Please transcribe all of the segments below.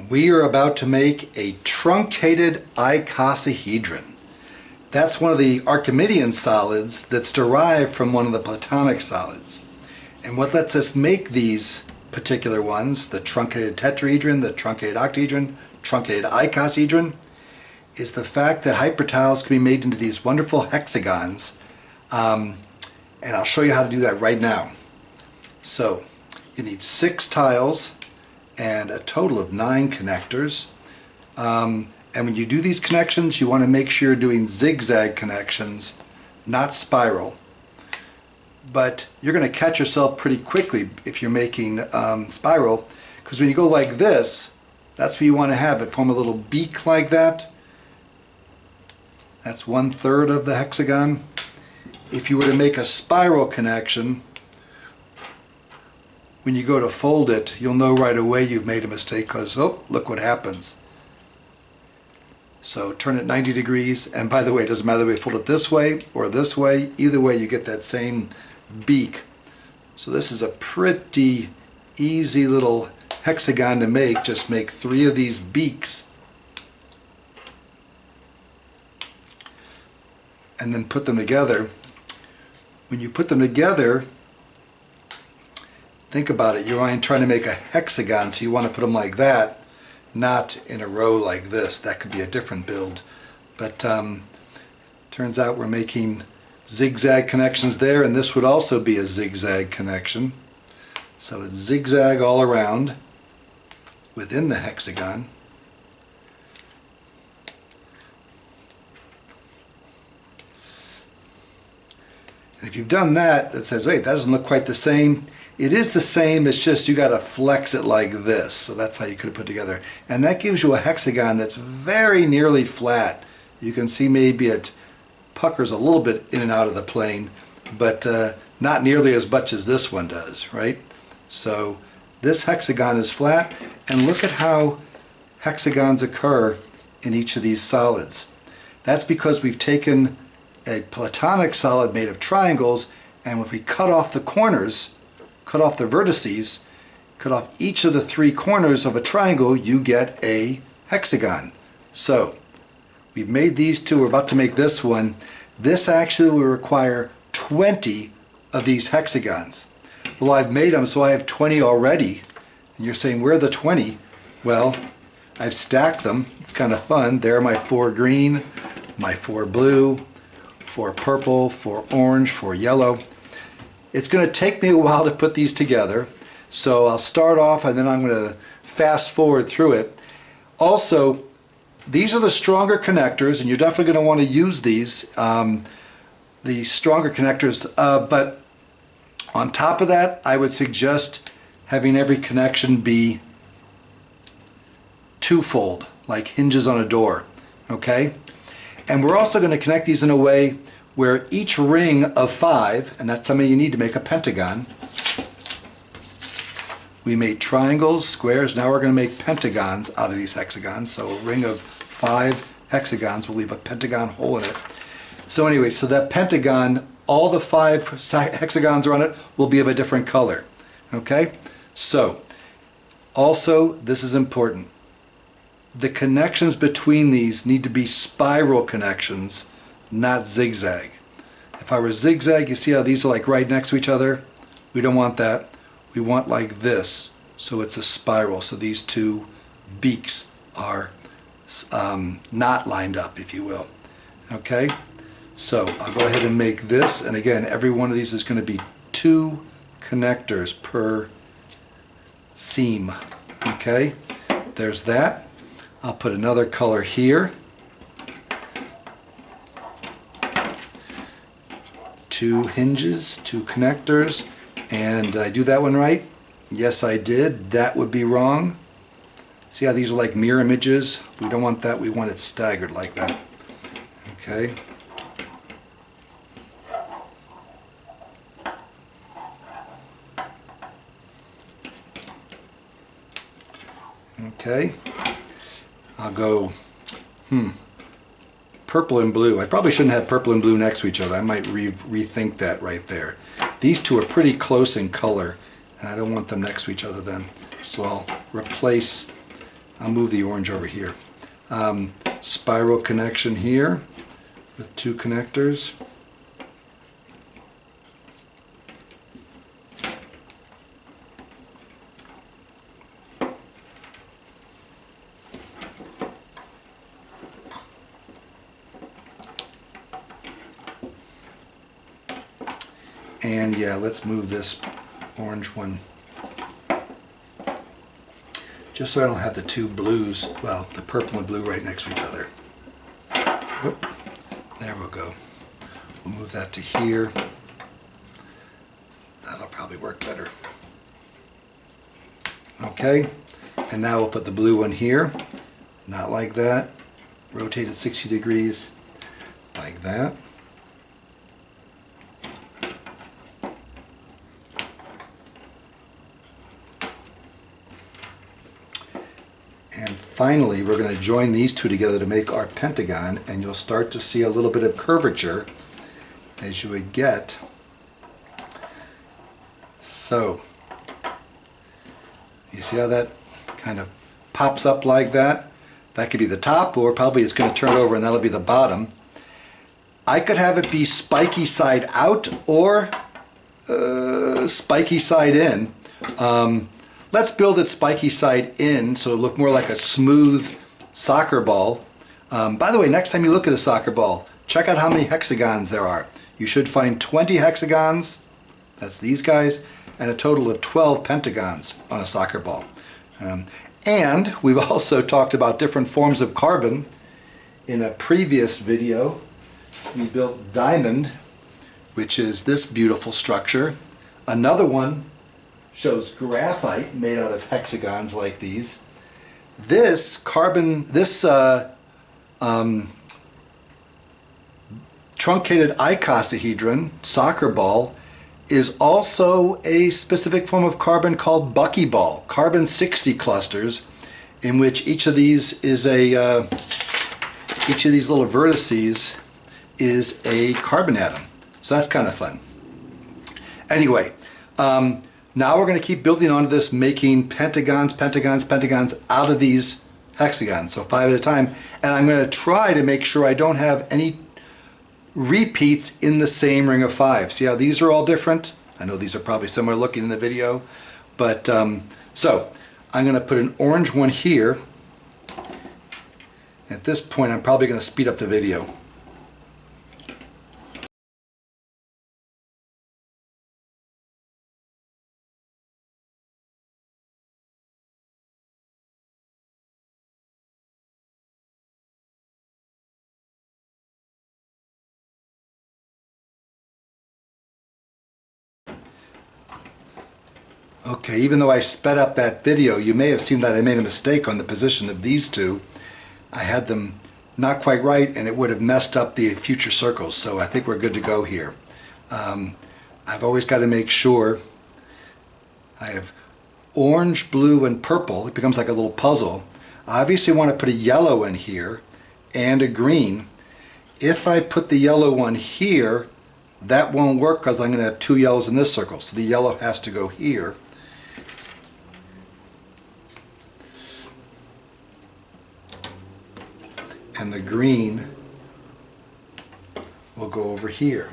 We are about to make a truncated icosahedron. That's one of the Archimedean solids that's derived from one of the Platonic solids. And what lets us make these particular ones, the truncated tetrahedron, the truncated octahedron, truncated icosahedron, is the fact that hypertiles can be made into these wonderful hexagons. And I'll show you how to do that right now. So you need 6 tiles and a total of 9 connectors. And when you do these connections, you want to make sure you're doing zigzag connections, not spiral. But you're going to catch yourself pretty quickly if you're making spiral, because when you go like this, that's what you want to have it form a little beak like that. That's 1/3 of the hexagon. If you were to make a spiral connection, when you go to fold it, you'll know right away you've made a mistake, because, oh, look what happens. So turn it 90 degrees, and by the way, it doesn't matter whether you fold it this way or this way, either way you get that same beak. So this is a pretty easy little hexagon to make. Just make 3 of these beaks and then put them together. When you put them together, think about it, you're trying to make a hexagon, so you want to put them like that, not in a row like this. That could be a different build. But turns out we're making zigzag connections there, and this would also be a zigzag connection. So it's zigzag all around within the hexagon. And if you've done that, it says, wait, that doesn't look quite the same. It is the same, it's just you got to flex it like this. So that's how you could have put together. And that gives you a hexagon that's very nearly flat. You can see maybe it puckers a little bit in and out of the plane, but not nearly as much as this one does, right? So this hexagon is flat, and look at how hexagons occur in each of these solids. That's because we've taken a Platonic solid made of triangles, and if we cut off the corners, cut off the vertices, cut off each of the 3 corners of a triangle, you get a hexagon. So we've made these 2, we're about to make this one. This actually will require 20 of these hexagons. Well, I've made them, so I have 20 already. And you're saying, where are the 20? Well, I've stacked them. It's kind of fun. There are my 4 green, my 4 blue, 4 purple, 4 orange, 4 yellow. It's going to take me a while to put these together, so I'll start off and then I'm going to fast forward through it. Also, these are the stronger connectors, and you're definitely going to want to use these, the stronger connectors, but on top of that, I would suggest having every connection be twofold, like hinges on a door, okay? And we're also going to connect these in a way where each ring of 5, and that's how many you need to make a pentagon. We made triangles, squares, now we're going to make pentagons out of these hexagons. So a ring of 5 hexagons will leave a pentagon hole in it. So anyway, so that pentagon, all the 5 hexagons are on it will be of a different color. Okay? So, also, this is important. The connections between these need to be spiral connections, not zigzag. If I were zigzag, you see how these are like right next to each other? We don't want that. We want like this, so it's a spiral. So these 2 beaks are not lined up, if you will. Okay? So I'll go ahead and make this, and again, every one of these is going to be 2 connectors per seam. Okay? There's that. I'll put another color here. 2 hinges, 2 connectors, and did I do that one right? Yes, I did. That would be wrong. See how these are like mirror images? We don't want that. We want it staggered like that. Okay. Okay. I'll go, purple and blue. I probably shouldn't have purple and blue next to each other. I might rethink that right there. These 2 are pretty close in color, and I don't want them next to each other then. So I'll replace I'll move the orange over here. Spiral connection here with 2 connectors. And yeah, let's move this orange one just so I don't have the 2 blues, well, the purple and blue right next to each other. Whoop. There we'll go. We'll move that to here. That'll probably work better. Okay, and now we'll put the blue one here, not like that. Rotate it 60 degrees, like that. And finally, we're going to join these 2 together to make our pentagon, and you'll start to see a little bit of curvature as you would get. So, you see how that kind of pops up like that? That could be the top, or probably it's going to turn over and that'll be the bottom. I could have it be spiky side out or spiky side in. Let's build it spiky side in so it'll look more like a smooth soccer ball. By the way, next time you look at a soccer ball, check out how many hexagons there are. You should find 20 hexagons, that's these guys, and a total of 12 pentagons on a soccer ball. And we've also talked about different forms of carbon. In a previous video, we built diamond, which is this beautiful structure. Another one shows graphite made out of hexagons like these. This carbon, truncated icosahedron, soccer ball, is also a specific form of carbon called buckyball, carbon 60 clusters, in which each of these is a each of these little vertices is a carbon atom. So that's kind of fun. Anyway, now we're going to keep building onto this, making pentagons, pentagons, pentagons out of these hexagons, so 5 at a time. And I'm going to try to make sure I don't have any repeats in the same ring of 5. See how these are all different? I know these are probably similar looking in the video, but so I'm going to put an orange one here. At this point, I'm probably going to speed up the video. Okay, even though I sped up that video, you may have seen that I made a mistake on the position of these 2. I had them not quite right and it would have messed up the future circles, so I think we're good to go here. I've always got to make sure I have orange, blue, and purple. It becomes like a little puzzle. I obviously want to put a yellow in here and a green. If I put the yellow one here, that won't work because I'm going to have 2 yellows in this circle, so the yellow has to go here. And the green will go over here.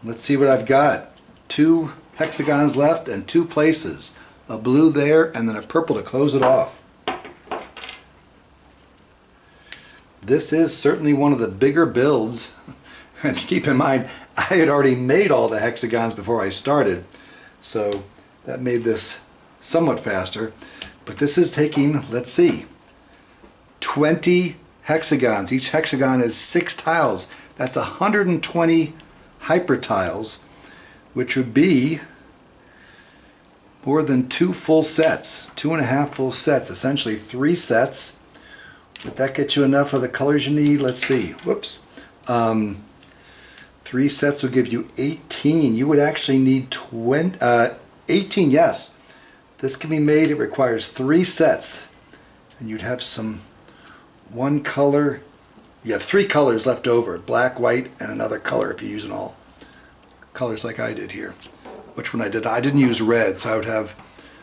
Let's see what I've got. 2 hexagons left and 2 places. A blue there and then a purple to close it off. this is certainly one of the bigger builds. And keep in mind, I had already made all the hexagons before I started, so that made this somewhat faster. But this is taking, let's see, 20 hexagons. Each hexagon is 6 tiles. That's 120 hyper tiles, which would be more than 2 full sets, 2.5 full sets, essentially 3 sets. Would that get you enough of the colors you need? Let's see. Whoops. 3 sets will give you 18. You would actually need 18, yes. This can be made, it requires 3 sets. And you'd have one color. You have 3 colors left over, black, white, and another color if you're using all colors like I did here. Which one I did? I didn't use red, so I would have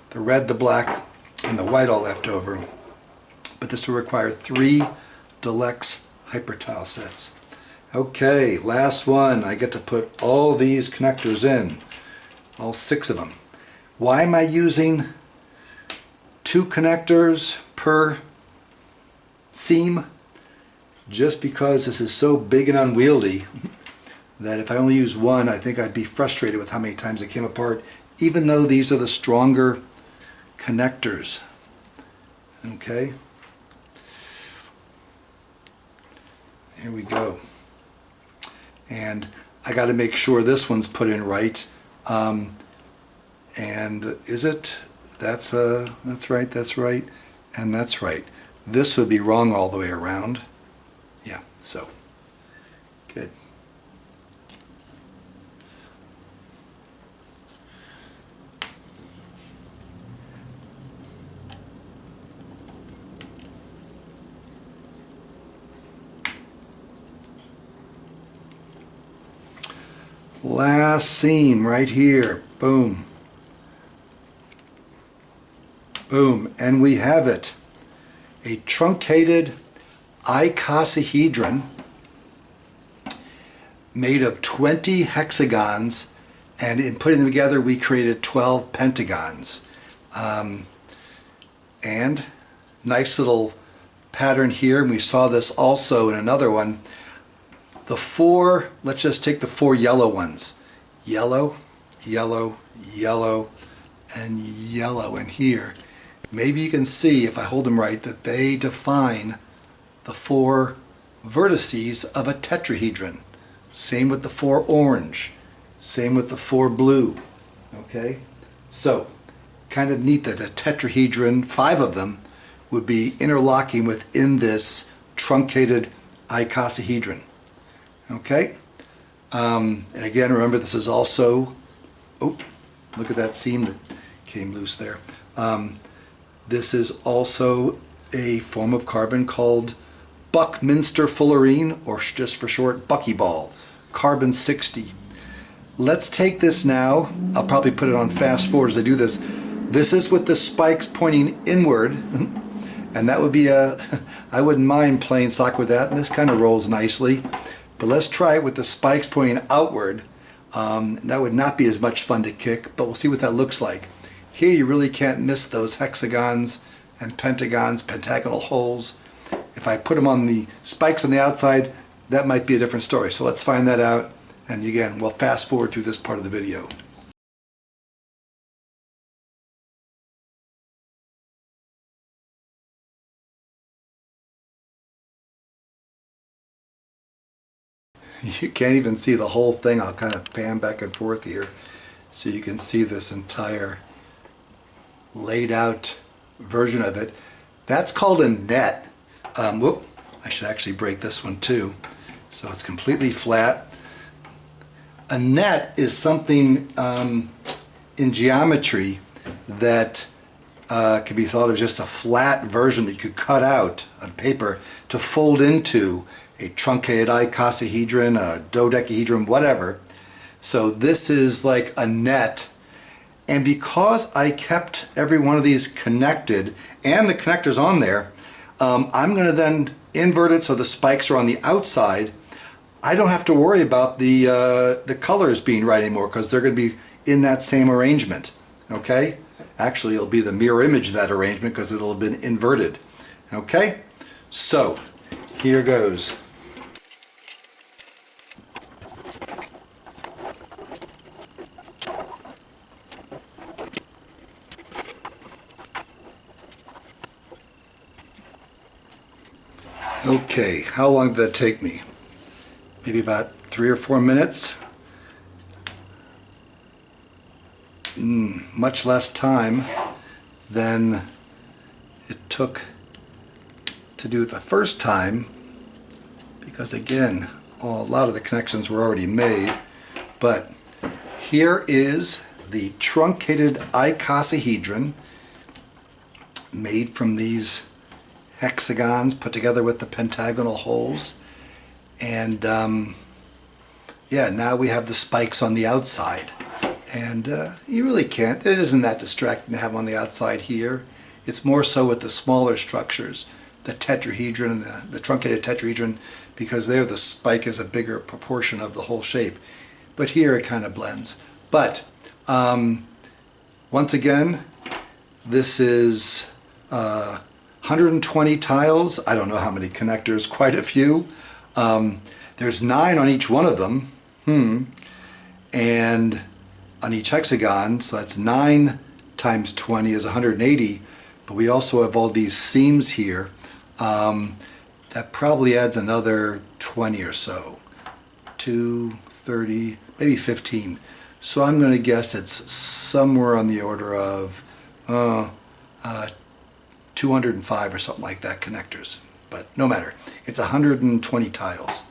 the red, the black, and the white all left over. But this will require 3 deluxe hyper tile sets. Okay, last one. I get to put all these connectors in, all 6 of them. Why am I using 2 connectors per seam? Just because this is so big and unwieldy that if I only use one, I think I'd be frustrated with how many times it came apart, even though these are the stronger connectors. Okay, here we go. And I got to make sure this one's put in right. And is it? That's right, that's right, and that's right. This would be wrong all the way around. Yeah, so, good. Last seam right here. Boom. Boom. And we have it. A truncated icosahedron made of 20 hexagons, and in putting them together we created 12 pentagons. And nice little pattern here, and we saw this also in another one. The 4, let's just take the 4 yellow ones. Yellow, yellow, yellow, and yellow. And here, maybe you can see, if I hold them right, that they define the 4 vertices of a tetrahedron. Same with the 4 orange. Same with the 4 blue. Okay? So, kind of neat that a tetrahedron, 5 of them, would be interlocking within this truncated icosahedron. Okay, and again, remember this is also, oh, look at that seam that came loose there. This is also a form of carbon called Buckminster fullerene, or just for short, buckyball, carbon 60. Let's take this now, I'll probably put it on fast forward as I do this. This is with the spikes pointing inward, and that would be I wouldn't mind playing soccer with that, and this kind of rolls nicely. But let's try it with the spikes pointing outward. That would not be as much fun to kick, but we'll see what that looks like. Here you really can't miss those hexagons and pentagons, pentagonal holes. If I put them on the spikes on the outside, that might be a different story. So let's find that out, and again, we'll fast forward through this part of the video. You can't even see the whole thing. I'll kind of pan back and forth here so you can see this entire laid out version of it. That's called a net. Whoop, I should actually break this one too. So it's completely flat. A net is something in geometry that can be thought of just a flat version that you could cut out on paper to fold into a truncated icosahedron, a dodecahedron, whatever. So this is like a net, and because I kept every one of these connected and the connectors on there, I'm going to then invert it so the spikes are on the outside. I don't have to worry about the colors being right anymore because they're going to be in that same arrangement. Okay? Actually, it'll be the mirror image of that arrangement because it'll have been inverted. Okay? So here goes. Okay, how long did that take me? Maybe about 3 or 4 minutes. Much less time than it took to do it the first time, because again, a lot of the connections were already made. But here is the truncated icosahedron made from these hexagons put together with the pentagonal holes. And yeah, now we have the spikes on the outside. And you really can't, it isn't that distracting to have on the outside here. It's more so with the smaller structures, the tetrahedron and the truncated tetrahedron, because there the spike is a bigger proportion of the whole shape. But here it kind of blends. But once again, this is 120 tiles. I don't know how many connectors, quite a few. There's 9 on each one of them. And on each hexagon, so that's 9 times 20 is 180. But we also have all these seams here. That probably adds another 20 or so. 2, 30, maybe 15. So I'm going to guess it's somewhere on the order of 205 or something like that connectors. But no matter. It's 120 tiles.